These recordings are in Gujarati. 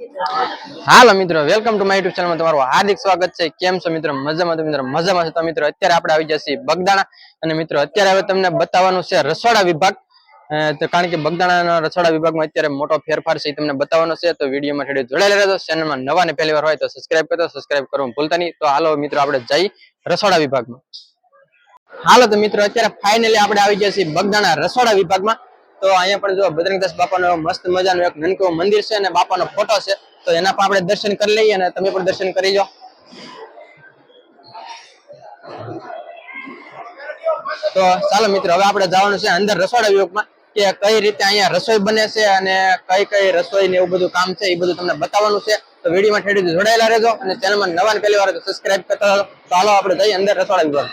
હાલો મિત્રો, welcome to my YouTube channel માં તમારું હાર્દિક સ્વાગત છે। કેમ છો મિત્રો? મજામાં? તો મિત્રો મજામાં છે। તો મિત્રો અત્યારે આપણે આવી ગયા છીએ બગદાણા, અને મિત્રો અત્યારે હવે તમને બતાવવાનું છે રસોડા વિભાગ। તો કારણ કે બગદાણાના રસોડા વિભાગમાં અત્યારે મોટો ફેરફાર છે, તમને બતાવવાનો છે। તો વિડીયોમાં ઠેડી જોડાયેલા રહેજો। ચેનલમાં નવા ને પહેલી વાર હોય તો સબસ્ક્રાઇબ કરજો, સબસ્ક્રાઇબ કરવાનું ભૂલતા નહીં। તો હાલો મિત્રો આપણે જઈ રસોડા વિભાગમાં। હાલો તો મિત્રો અત્યારે ફાઇનલી આપણે આવી ગયા છીએ બગદાણા રસોડા વિભાગમાં। તો અહીંયા પણ જો બજરંગદાસ બાપાનો મસ્ત મજાનું એક નાનકડું મંદિર છે અને બાપાનો ફોટો છે। તો એના પણ આપણે દર્શન કરી લઈએ અને તમે પણ દર્શન કરી જાઓ। તો ચાલો મિત્રો હવે આપણે જવાનું છે અંદર રસોડા વિભાગમાં, કે કઈ રીતે અહીંયા રસોઈ બને છે અને કઈ કઈ રસોઈ ને એવું બધું કામ છે એ બધું તમને બતાવવાનું છે। તો વિડીયોમાં ઠેડી જોડાયેલા રહેજો અને ચેનલમાં નવા ને પહેલી વાર તો સબસ્ક્રાઇબ કરતા રહો। તો હાલો આપણે જઈએ અંદર રસોડા વિભાગ।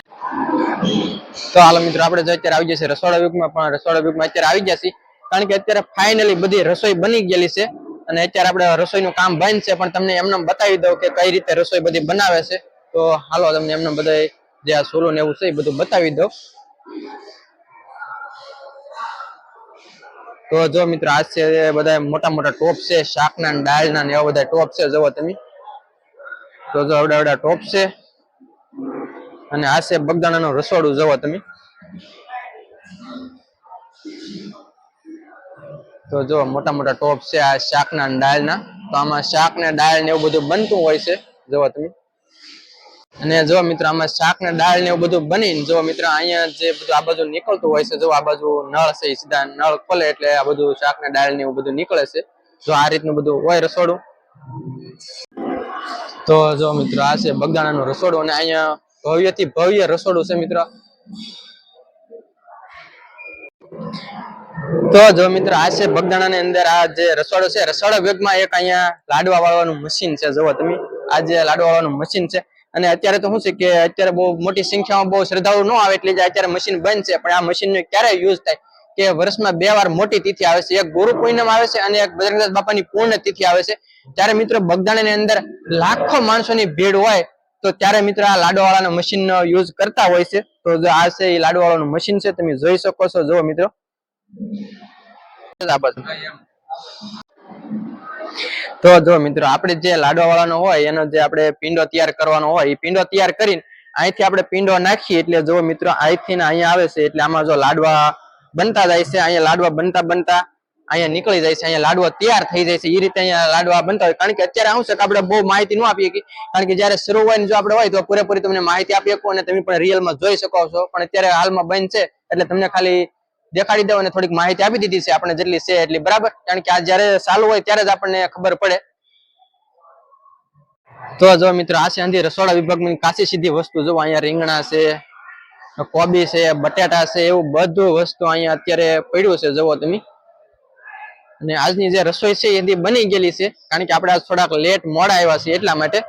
તો હાલો મિત્રો આપણે જો અત્યારે આવી જશે રસોડા વિભાગમાં, પણ રસોડા વિભાગમાં અત્યારે આવી ગયા છીએ કારણ કે અત્યારે ફાઇનલી બધી રસોઈ બની ગયેલી છે અને અત્યારે આપણે રસોઈનું કામ બંધ છે, પણ તમને એમને બતાવી દઉં કે કઈ રીતે રસોઈ બધી બનાવે છે। તો હાલો તમને એમને બધા જે આ સોલો ને એવું છે એ બધું બતાવી દઉં। તો જો મિત્રો આ છે બધા મોટા મોટા ટોપ છે, શાકના દાળના ને એવા બધા ટોપ છે, જોવો તમે। તો જો આવડા ટોપ છે અને આ છે બગદાણાનું રસોડું, જોવો તમે। તો જો મોટા મોટા ટોપ છે આ શાકના દાળના। તો આમાં શાક ને દાળ ને એવું બધું બનતું હોય છે, જોવો તમે। અને જો મિત્રો આમાં શાક ને દાળ ને એવું બધું બનીને જો મિત્રો અહીંયા જે બધું આ બાજુ નીકળતું હોય છે, જો આ બાજુ નળ છે, સીધા નળ ખોલે એટલે આ બધું શાક ને દાળ ને એવું બધું નીકળે છે। જો આ રીતનું બધું હોય રસોડું। તો જો મિત્રો આ છે બગદાણાનું રસોડું અને અહીંયા ભવ્યથી ભવ્ય રસોડું છે મિત્રો। તો જો મિત્રો આ છે બગદાણાની અંદર આ જે રસોડો છે, રસોડા વિભાગમાં એક અહીંયા લાડવા વાળવાનું મશીન છે, જોવો તમે। આ જે લાડવા વાળવાનું મશીન છે, અને અત્યારે તો શું છે કે અત્યારે બહુ મોટી સંખ્યામાં બહુ શ્રદ્ધાળુ ન આવે એટલે અત્યારે મશીન બંધ છે। પણ આ મશીનનો ક્યારે યુઝ થાય કે વર્ષમાં 2 વાર મોટી તિથિ આવે છે, એક ગુરુ પૂર્ણિમા આવે છે અને એક બજરંગદાસ બાપાની પૂર્ણ તિથિ આવે છે। ત્યારે મિત્રો બગદાણાની અંદર લાખો માણસોની ભીડ હોય તો ત્યારે મિત્રો આ લાડવા વાળાના મશીનનો યુઝ કરતા હોય છે। તો જો આ છે એ લાડવા વાળાનું મશીન છે, તમે જોઈ શકો છો, જુઓ મિત્રો। તો જો મિત્રો આપણે જે લાડવા વાળાનો હોય એનો જે આપણે પીંડો તૈયાર કરવાનો હોય એ પીંડો તૈયાર કરીને અહીંથી આપણે પીંડો નાખીએ એટલે જો મિત્રો અહીંથી ને અહીંયા આવે છે એટલે આમાં જો લાડવા બનતા જાય છે। અહીંયા લાડવા બનતા બનતા અહીંયા નીકળી જાય છે, અહીંયા લાડવા તૈયાર થઈ જાય છે, એ રીતે અહીંયા લાડવા બનતા હોય। કારણ કે અત્યારે શું છે કે આપણે બહુ માહિતી ન આપીએ, કારણ કે જયારે શરૂ હોય ને જો આપણે હોય તો પૂરેપૂરી તમને માહિતી આપી શકું અને તમે પણ રિયલમાં જોઈ શકો છો। પણ અત્યારે હાલમાં બંધ છે એટલે તમને ખાલી દેખાડી દઉં અને થોડીક માહિતી આપી દીધી છે આપણે જેટલી છે એટલી, બરાબર। કારણ કે આ જયારે ચાલુ હોય ત્યારે જ આપણને ખબર પડે। તો જો મિત્રો આ છે અંધી રસોડા વિભાગની કાચી સીધી વસ્તુ, જો અહીંયા રીંગણા છે, કોબી છે, બટાટા છે, એવું બધું વસ્તુ અહીંયા અત્યારે પડ્યું છે, જોવો તમે। અને આજની જે રસોઈ છે એ બની ગયેલી છે, કારણ કે આપણે થોડાક લેટ મોડા આવ્યા છીએ એટલા માટે।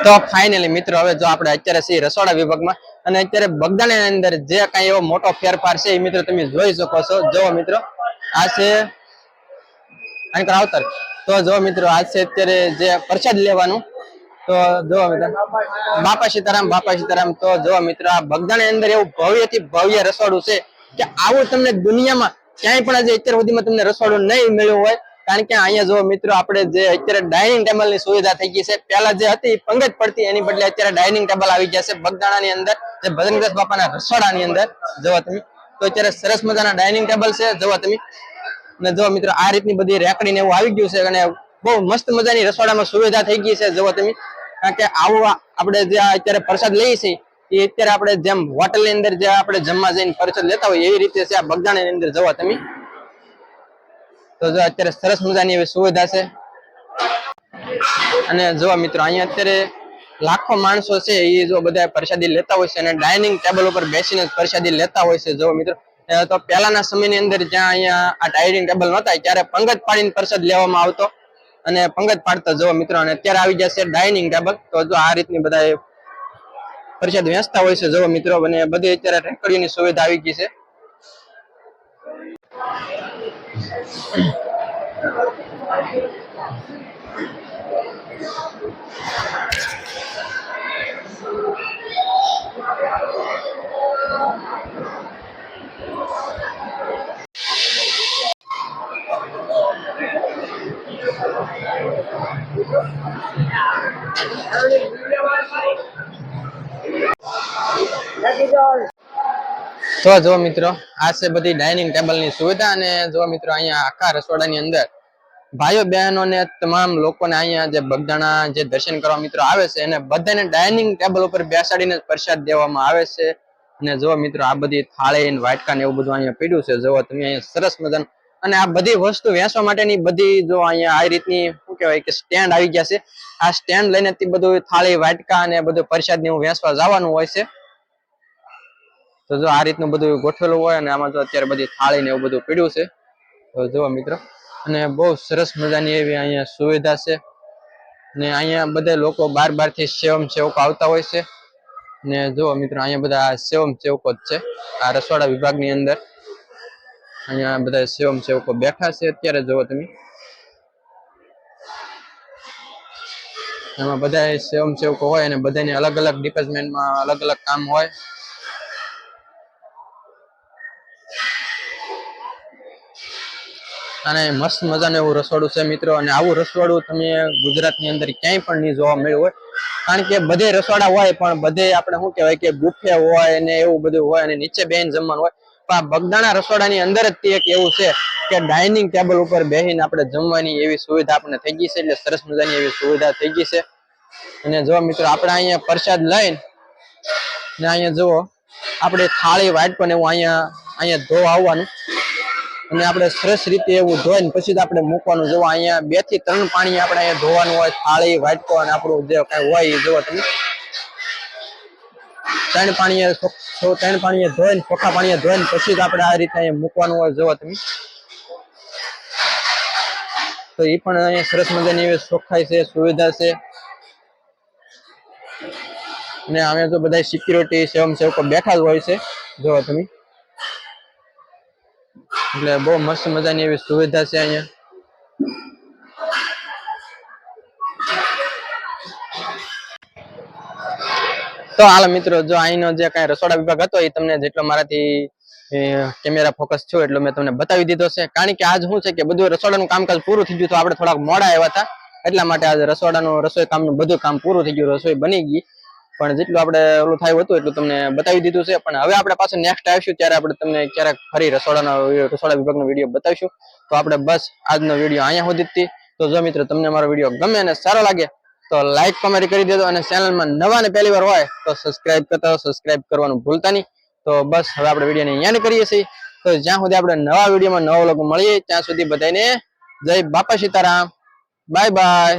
તો ફાઇનલી મિત્રો હવે જો આપણે અત્યારે છીએ રસોડા વિભાગમાં અને અત્યારે બગદાણાની અંદર જે કાંઈ એવો મોટો ફેરફાર છે એ મિત્રો તમે જોઈ શકો છો, જોવો મિત્રો। આ છે આવતર। તો જો મિત્રો આ છે અત્યારે જે પ્રસાદ લેવાનું, તો જો મિત્રો બાપા સીતારામ, બાપા સીતારામ। તો જો મિત્રો આ બગદાણાની અંદર એવું ભવ્યથી ભવ્ય રસોડું છે કે આવું તમને દુનિયામાં ક્યાંય પણ આજે અત્યાર સુધીમાં તમને રસોડું નહીં મળ્યું હોય। કારણ કે અહીંયા જો મિત્રો આપણે જે અત્યારે ડાઇનિંગ ટેબલની સુવિધા થઈ ગઈ છે, પહેલા જે હતી પંગત પડતી એની બદલે અત્યારે ડાઇનિંગ ટેબલ આવી ગયા છે બગદાણાની અંદર, જે બજરંગદાસ બાપાના રસોડાની અંદર, જોવો તમે। તો અત્યારે સરસ મજાના ડાઇનિંગ ટેબલ છે, જોવો તમે। અને જો મિત્રો આ રીતની બધી રેકડી ને એવું આવી ગયું છે અને બહુ મસ્ત મજાની રસોડામાં સુવિધા થઈ ગઈ છે, જોવો તમે। કારણ કે આવું આપણે જે અત્યારે પ્રસાદ લઈએ છીએ એ અત્યારે આપણે જેમ હોટલની અંદર જે આપણે જમવા જઈને પ્રસાદ લેતા હોય એવી રીતે છે આ બગદાણાની અંદર, જોવો તમે। તો જો અત્યારે સરસ મજાની એવી સુવિધા છે। અને જો મિત્રો અહીંયા અત્યારે લાખો માણસો છે એ જો બધા પ્રસાદી લેતા હોય છે અને ડાઇનિંગ ટેબલ ઉપર બેસીને પ્રસાદી લેતા હોય છે, જો મિત્રો। તો પહેલાના સમયની અંદર જ્યાં અહીંયા આ ડાઇનિંગ ટેબલ નહોતા ત્યારે પંગત પાડીને પ્રસાદ લેવામાં આવતો અને પંગત પાડતા, જો મિત્રો। અને અત્યારે આવી જશે ડાઇનિંગ ટેબલ, તો જો આ રીતની બધા પ્રસાદ વેચતા હોય છે, જો મિત્રો। અને બધી અત્યારે રેકડીની સુવિધા આવી ગઈ છે। તો જો મિત્રો આ છે બધી ડાઇનિંગ ટેબલ ની સુવિધા. અને જો મિત્રો અહીંયા આખા રસોડાની અંદર ભાઈઓ બહેનો ને તમામ લોકોને અહીંયા જે બગદાણા જે દર્શન કરવા મિત્રો આવે છે એને બધાને ડાઇનિંગ ટેબલ ઉપર બેસાડીને પ્રસાદ દેવામાં આવે છે. અને જો મિત્રો આ બધી થાળી વાટકા ને એવું બધું અહીંયા પડ્યું છે. જો તમે અહીંયા સરસ મજાનું. અને આ બધી વસ્તુ વેચવા માટેની બધી જો અહીંયા આ રીતની શું કહેવાય કે સ્ટેન્ડ આવી ગયા છે. આ સ્ટેન્ડ લઈને બધું થાળી વાટકા અને બધું પ્રસાદ ને એવું વેચવા જવાનું હોય છે. તો જો આ રીતનું બધું ગોઠવેલું હોય અને આમાં જો અત્યારે બધી થાળી ને એવું બધું પડ્યું છે. તો જુઓ મિત્રો અને બહુ સરસ મજાની એવી અહીંયા સુવિધા છે. ને અહીંયા બધા લોકો બાર થી સેવકો આવતા હોય છે. ને જુઓ મિત્રો અહીંયા બધા સેવકો જ છે આ રસોડા વિભાગની અંદર. અહીંયા બધા સેવકો બેઠા છે અત્યારે. જુઓ તમે એમાં બધા સેવકો હોય અને બધાની અલગ અલગ ડિપાર્ટમેન્ટમાં અલગ અલગ કામ હોય. અને મસ્ત મજાનું એવું રસોડું છે મિત્રો. અને આવું રસોડું તમે ગુજરાતની અંદર ક્યાંય પણ નહીં જોવા મળ્યું હોય. કારણ કે બધે રસોડા હોય પણ બધે આપણે શું કહેવાય કે બુફે હોય ને એવું બધું હોય અને નીચે બેહીને જમવાનું હોય. પણ આ બગદાણા રસોડાની અંદર જ તે એક એવું છે કે ડાઇનિંગ ટેબલ ઉપર બેહીને આપણે જમવાની એવી સુવિધા આપણને થઈ ગઈ છે. એટલે સરસ મજાની એવી સુવિધા થઈ ગઈ છે. અને જો મિત્રો આપણે અહીંયા પ્રસાદ લઈને ને અહીંયા જુઓ આપણે થાળી વાટકો ને એવું અહીંયા ધોવા આવવાનું. અને આપણે સરસ રીતે એવું ધોઈને પછી જ આપણે મૂકવાનું. જો અહીંયા 2 થી 3 પાણી આપણે અહીંયા ધોવાનું હોય. થાળી વાટકો અને આપણું જે કઈ હોય એ જોવો તમે 3 પાણીએ ધોઈને ચોખ્ખા પાણીએ ધોઈને પછી જ આપણે આ રીતે અહીંયા મૂકવાનું હોય. જોવો તમે તો એ પણ અહીંયા સરસ મજાની એવી ચોખ્ખાઈ છે, સુવિધા છે. અને અમે તો બધા સિક્યુરિટી સેવકો બેઠા જ હોય છે. જોવો તમે એટલે બહુ મસ્ત મજાની એવી સુવિધા છે અહીંયા. તો હાલ મિત્રો જો અહીંનો જે કઈ રસોડા વિભાગ હતો એ તમને જેટલો મારાથી કેમેરા ફોકસ થયો એટલો મેં તમને બતાવી દીધો છે. કારણ કે આજ શું છે કે બધું રસોડાનું કામકાજ પૂરું થઈ ગયું. તો આપણે થોડાક મોડા આવ્યા હતા એટલા માટે આજે રસોઈ કામનું બધું કામ પૂરું થઈ ગયું. રસોઈ બની ગઈ પણ જેટલું આપણે ઓલું થયું હતું એટલું તમને બતાવી દીધું છે. પણ હવે આપણે પાછું નેક્સ્ટ આવીશું ત્યારે આપણે તમને ક્યારેક ફરી રસોડા વિભાગનો વિડીયો બતાવીશું. તો આપણે બસ આજનો વિડીયો અહીંયા સુધી જ. તો જો મિત્રો તમને મારો વિડીયો ગમે અને સારો લાગે તો લાઈક કમેન્ટ કરી દેજો. અને ચેનલમાં નવા ને પહેલી વાર હોય તો સબસ્ક્રાઇબ કરવાનું ભૂલતા નહીં. તો બસ હવે આપણે વિડીયોને અહીંયા કરીએ છીએ. તો જ્યાં સુધી આપણે નવા વિડીયોમાં નવા લોકો મળીએ ત્યાં સુધી બધાને જય બાપા સીતારામ. Bye bye.